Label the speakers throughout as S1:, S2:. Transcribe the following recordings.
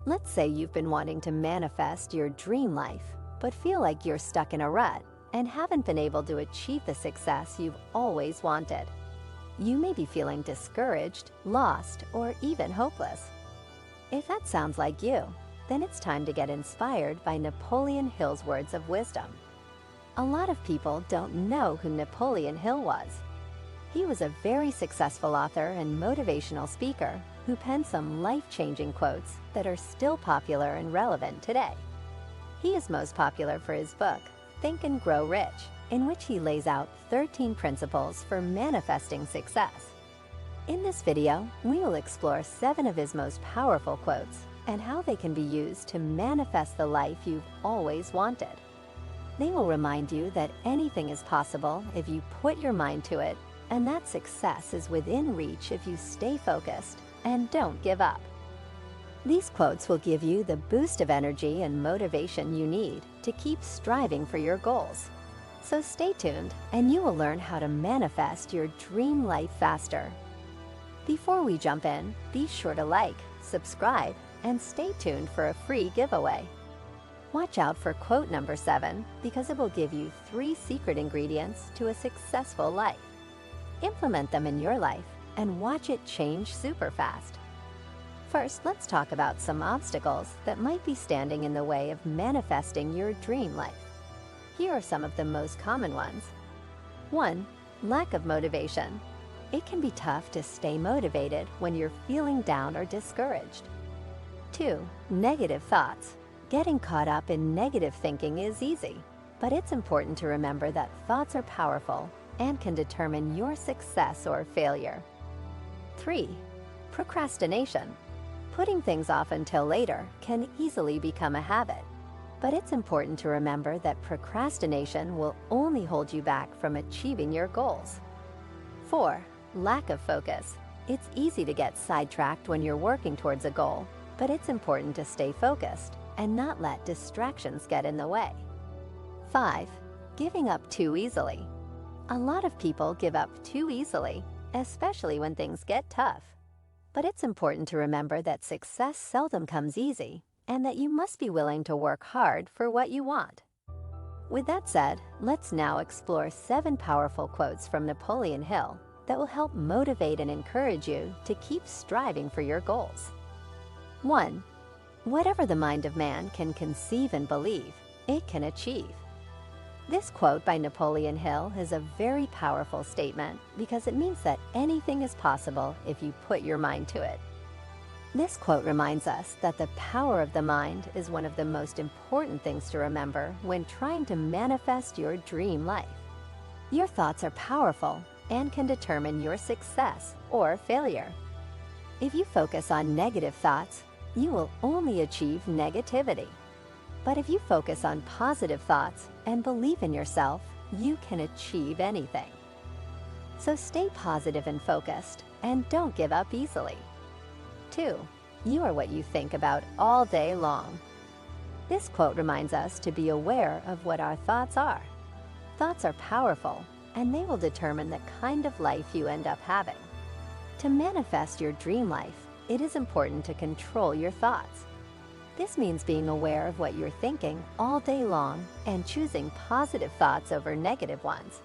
S1: Let's say you've been wanting to manifest your dream life, but feel like you're stuck in a rut and haven't been able to achieve the success you've always wanted. You may be feeling discouraged, lost, or even hopeless. If that sounds like you, then it's time to get inspired by Napoleon Hill's words of wisdom. A lot of people don't know who Napoleon Hill was. He was a very successful author and motivational speaker who penned some life-changing quotes that are still popular and relevant today. He is most popular for his book, Think and Grow Rich, in which he lays out 13 principles for manifesting success. In this video, we will explore 7 of his most powerful quotes and how they can be used to manifest the life you've always wanted. They will remind you that anything is possible if you put your mind to it, and that success is within reach if you stay focused and don't give up. These quotes will give you the boost of energy and motivation you need to keep striving for your goals. So stay tuned and you will learn how to manifest your dream life faster. Before we jump in, be sure to like, subscribe, and stay tuned for a free giveaway. Watch out for quote number 7 because it will give you 3 secret ingredients to a successful life. Implement them in your life and watch it change super fast. First, let's talk about some obstacles that might be standing in the way of manifesting your dream life. Here are some of the most common ones. 1. Lack of motivation. It can be tough to stay motivated when you're feeling down or discouraged. 2. Negative thoughts. Getting caught up in negative thinking is easy, but it's important to remember that thoughts are powerful and can determine your success or failure. 3. Procrastination. Putting things off until later can easily become a habit, but it's important to remember that procrastination will only hold you back from achieving your goals. 4. Lack of focus. It's easy to get sidetracked when you're working towards a goal, but it's important to stay focused and not let distractions get in the way. 5. Giving up too easily. A lot of people give up too easily, especially when things get tough. But it's important to remember that success seldom comes easy and that you must be willing to work hard for what you want. With that said, let's now explore 7 powerful quotes from Napoleon Hill that will help motivate and encourage you to keep striving for your goals. 1. Whatever the mind of man can conceive and believe, it can achieve. This quote by Napoleon Hill is a very powerful statement because it means that anything is possible if you put your mind to it. This quote reminds us that the power of the mind is one of the most important things to remember when trying to manifest your dream life. Your thoughts are powerful and can determine your success or failure. If you focus on negative thoughts, you will only achieve negativity. But if you focus on positive thoughts and believe in yourself, you can achieve anything. So stay positive and focused, and don't give up easily. 2. You are what you think about all day long. This quote reminds us to be aware of what our thoughts are. Thoughts are powerful, and they will determine the kind of life you end up having. To manifest your dream life, it is important to control your thoughts. This means being aware of what you're thinking all day long and choosing positive thoughts over negative ones.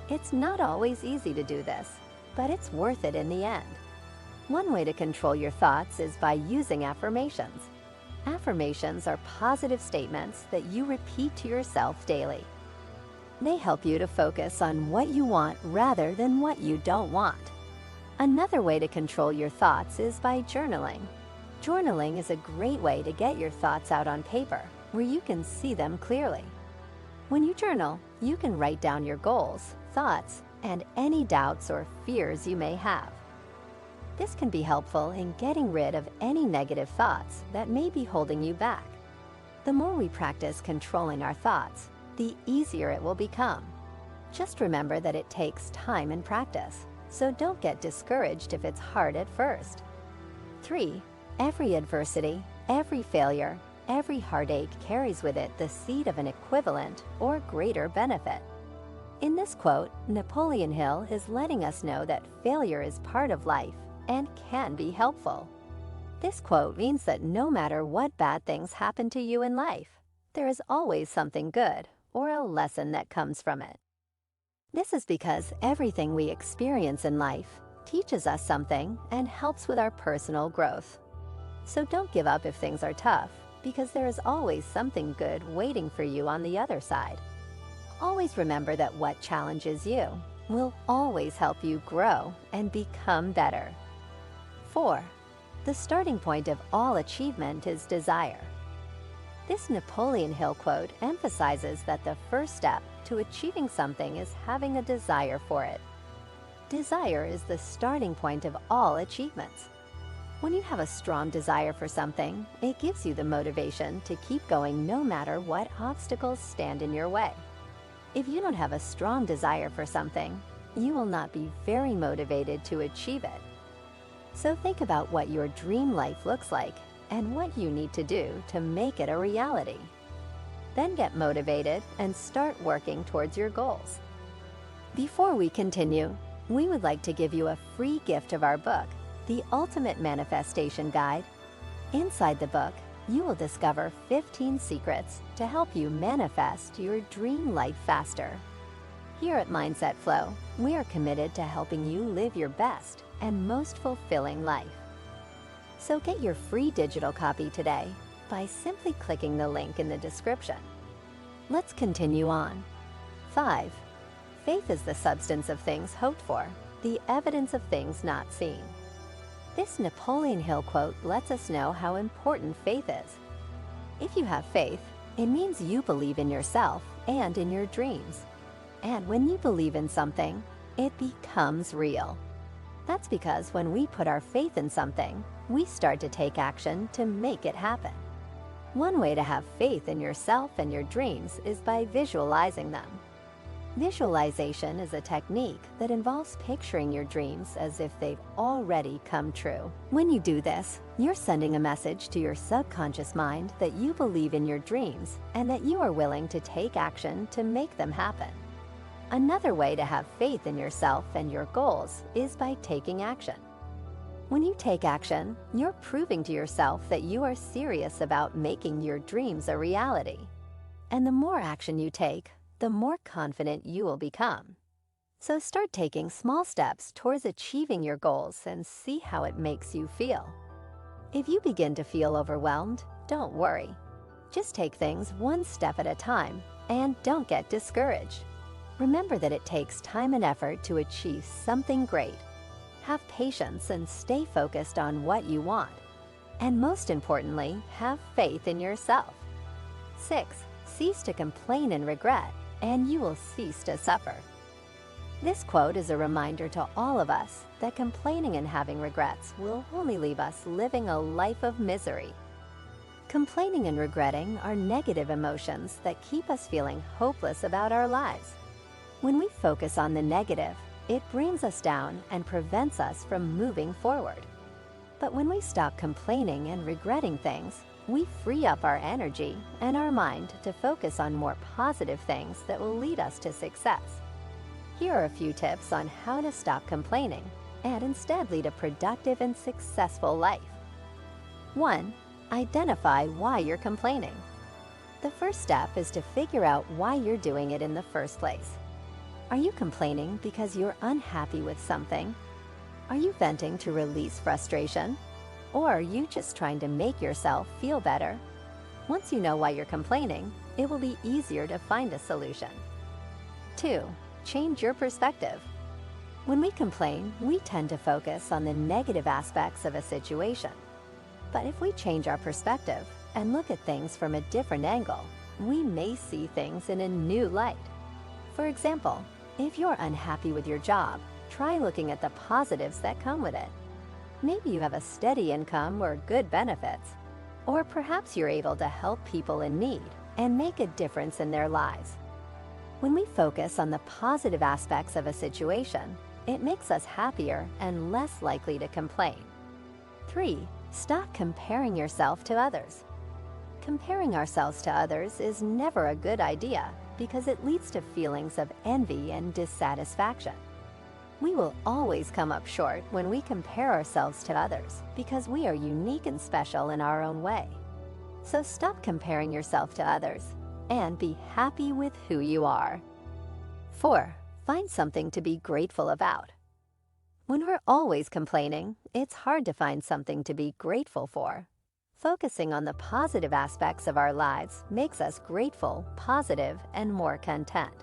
S1: It's not always easy to do this, but it's worth it in the end. One way to control your thoughts is by using affirmations. Affirmations are positive statements that you repeat to yourself daily. They help you to focus on what you want rather than what you don't want. Another way to control your thoughts is by journaling. Journaling is a great way to get your thoughts out on paper, where you can see them clearly. When you journal, you can write down your goals, thoughts, and any doubts or fears you may have. This can be helpful in getting rid of any negative thoughts that may be holding you back. The more we practice controlling our thoughts, the easier it will become. Just remember that it takes time and practice, so don't get discouraged if it's hard at first. 3. Every adversity, every failure, every heartache carries with it the seed of an equivalent or greater benefit. In this quote, Napoleon Hill is letting us know that failure is part of life and can be helpful. This quote means that no matter what bad things happen to you in life, there is always something good or a lesson that comes from it. This is because everything we experience in life teaches us something and helps with our personal growth. So don't give up if things are tough, because there is always something good waiting for you on the other side. Always remember that what challenges you will always help you grow and become better. 4. The starting point of all achievement is desire. This Napoleon Hill quote emphasizes that the first step to achieving something is having a desire for it. Desire is the starting point of all achievements. When you have a strong desire for something, it gives you the motivation to keep going no matter what obstacles stand in your way. If you don't have a strong desire for something, you will not be very motivated to achieve it. So think about what your dream life looks like and what you need to do to make it a reality. Then get motivated and start working towards your goals. Before we continue, we would like to give you a free gift of our book, The Ultimate Manifestation Guide. Inside the book, you will discover 15 secrets to help you manifest your dream life faster. Here at Mindset Flow, we are committed to helping you live your best and most fulfilling life. So get your free digital copy today by simply clicking the link in the description. Let's continue on. 5. Faith is the substance of things hoped for, the evidence of things not seen. This Napoleon Hill quote lets us know how important faith is. If you have faith, it means you believe in yourself and in your dreams. And when you believe in something, it becomes real. That's because when we put our faith in something, we start to take action to make it happen. One way to have faith in yourself and your dreams is by visualizing them. Visualization is a technique that involves picturing your dreams as if they've already come true. When you do this, you're sending a message to your subconscious mind that you believe in your dreams and that you are willing to take action to make them happen. Another way to have faith in yourself and your goals is by taking action. When you take action, you're proving to yourself that you are serious about making your dreams a reality. And the more action you take, the more confident you will become. So start taking small steps towards achieving your goals and see how it makes you feel. If you begin to feel overwhelmed, don't worry. Just take things one step at a time and don't get discouraged. Remember that it takes time and effort to achieve something great. Have patience and stay focused on what you want. And most importantly, have faith in yourself. 6. Cease to complain and regret, and you will cease to suffer. This quote is a reminder to all of us that complaining and having regrets will only leave us living a life of misery. Complaining and regretting are negative emotions that keep us feeling hopeless about our lives. When we focus on the negative, it brings us down and prevents us from moving forward. But when we stop complaining and regretting things, we free up our energy and our mind to focus on more positive things that will lead us to success. Here are a few tips on how to stop complaining and instead lead a productive and successful life. 1. Identify why you're complaining. The first step is to figure out why you're doing it in the first place. Are you complaining because you're unhappy with something? Are you venting to release frustration? Or are you just trying to make yourself feel better? Once you know why you're complaining, it will be easier to find a solution. 2. Change your perspective. When we complain, we tend to focus on the negative aspects of a situation. But if we change our perspective and look at things from a different angle, we may see things in a new light. For example, if you're unhappy with your job, try looking at the positives that come with it. Maybe you have a steady income or good benefits. Or perhaps you're able to help people in need and make a difference in their lives. When we focus on the positive aspects of a situation, it makes us happier and less likely to complain. 3. Stop comparing yourself to others. Comparing ourselves to others is never a good idea because it leads to feelings of envy and dissatisfaction. We will always come up short when we compare ourselves to others because we are unique and special in our own way. So stop comparing yourself to others and be happy with who you are. 4. Find something to be grateful about. When we're always complaining, it's hard to find something to be grateful for. Focusing on the positive aspects of our lives makes us grateful, positive, and more content.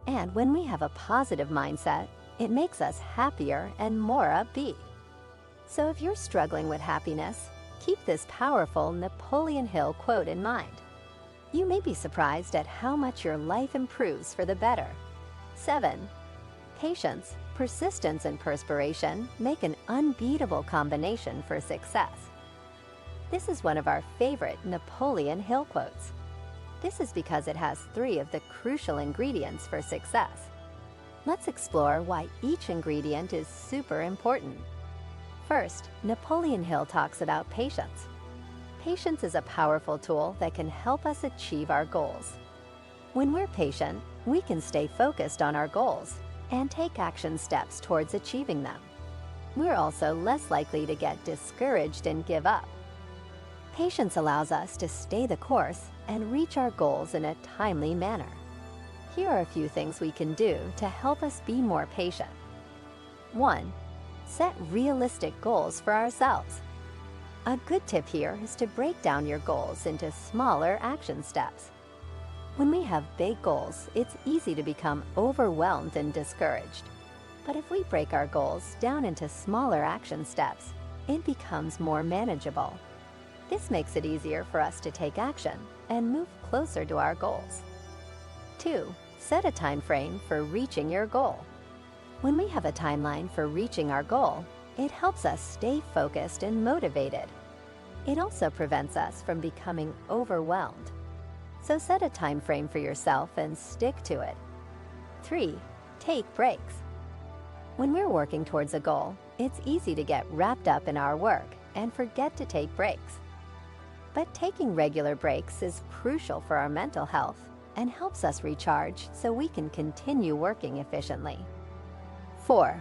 S1: And when we have a positive mindset, it makes us happier and more upbeat. So if you're struggling with happiness, keep this powerful Napoleon Hill quote in mind. You may be surprised at how much your life improves for the better. 7. Patience, persistence, and perspiration make an unbeatable combination for success. This is one of our favorite Napoleon Hill quotes. This is because it has 3 of the crucial ingredients for success. Let's explore why each ingredient is super important. First, Napoleon Hill talks about patience. Patience is a powerful tool that can help us achieve our goals. When we're patient, we can stay focused on our goals and take action steps towards achieving them. We're also less likely to get discouraged and give up. Patience allows us to stay the course and reach our goals in a timely manner. Here are a few things we can do to help us be more patient. 1. Set realistic goals for ourselves. A good tip here is to break down your goals into smaller action steps. When we have big goals, it's easy to become overwhelmed and discouraged. But if we break our goals down into smaller action steps, it becomes more manageable. This makes it easier for us to take action and move closer to our goals. 2. Set a time frame for reaching your goal. When we have a timeline for reaching our goal, it helps us stay focused and motivated. It also prevents us from becoming overwhelmed. So set a time frame for yourself and stick to it. 3. Take breaks. When we're working towards a goal, it's easy to get wrapped up in our work and forget to take breaks. But taking regular breaks is crucial for our mental health and helps us recharge so we can continue working efficiently. 4.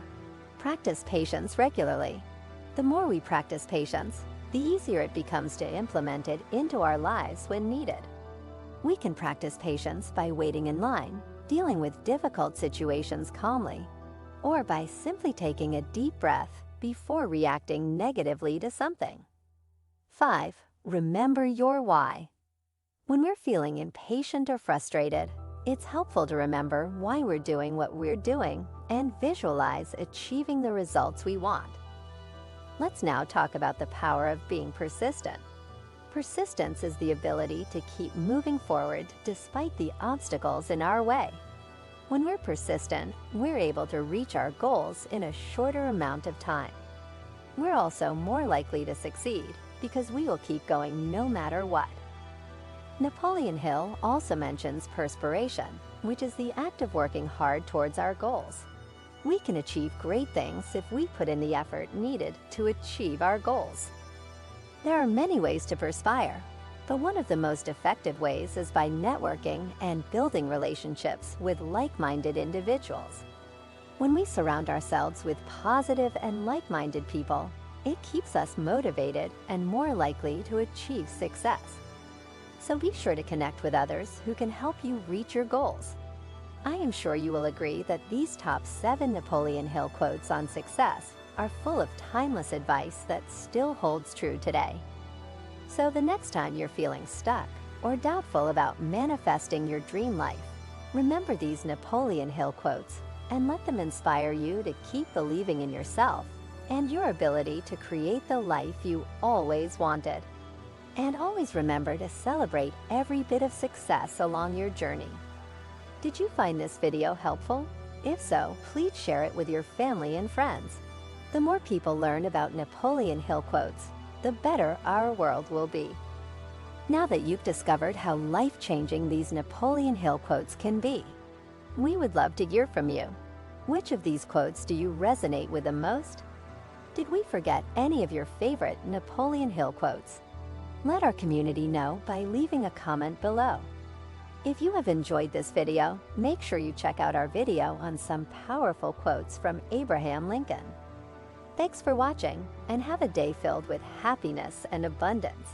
S1: Practice patience regularly. The more we practice patience, the easier it becomes to implement it into our lives when needed. We can practice patience by waiting in line, dealing with difficult situations calmly, or by simply taking a deep breath before reacting negatively to something. 5. Remember your why. When we're feeling impatient or frustrated, it's helpful to remember why we're doing what we're doing and visualize achieving the results we want. Let's now talk about the power of being persistent. Persistence is the ability to keep moving forward despite the obstacles in our way. When we're persistent, we're able to reach our goals in a shorter amount of time. We're also more likely to succeed because we will keep going no matter what. Napoleon Hill also mentions perspiration, which is the act of working hard towards our goals. We can achieve great things if we put in the effort needed to achieve our goals. There are many ways to perspire, but one of the most effective ways is by networking and building relationships with like-minded individuals. When we surround ourselves with positive and like-minded people, it keeps us motivated and more likely to achieve success. So be sure to connect with others who can help you reach your goals. I am sure you will agree that these top 7 Napoleon Hill quotes on success are full of timeless advice that still holds true today. So the next time you're feeling stuck or doubtful about manifesting your dream life, remember these Napoleon Hill quotes and let them inspire you to keep believing in yourself and your ability to create the life you always wanted. And always remember to celebrate every bit of success along your journey. Did you find this video helpful? If so, please share it with your family and friends. The more people learn about Napoleon Hill quotes, the better our world will be. Now that you've discovered how life-changing these Napoleon Hill quotes can be, we would love to hear from you. Which of these quotes do you resonate with the most? Did we forget any of your favorite Napoleon Hill quotes? Let our community know by leaving a comment below. If you have enjoyed this video, make sure you check out our video on some powerful quotes from Abraham Lincoln. Thanks for watching, and have a day filled with happiness and abundance.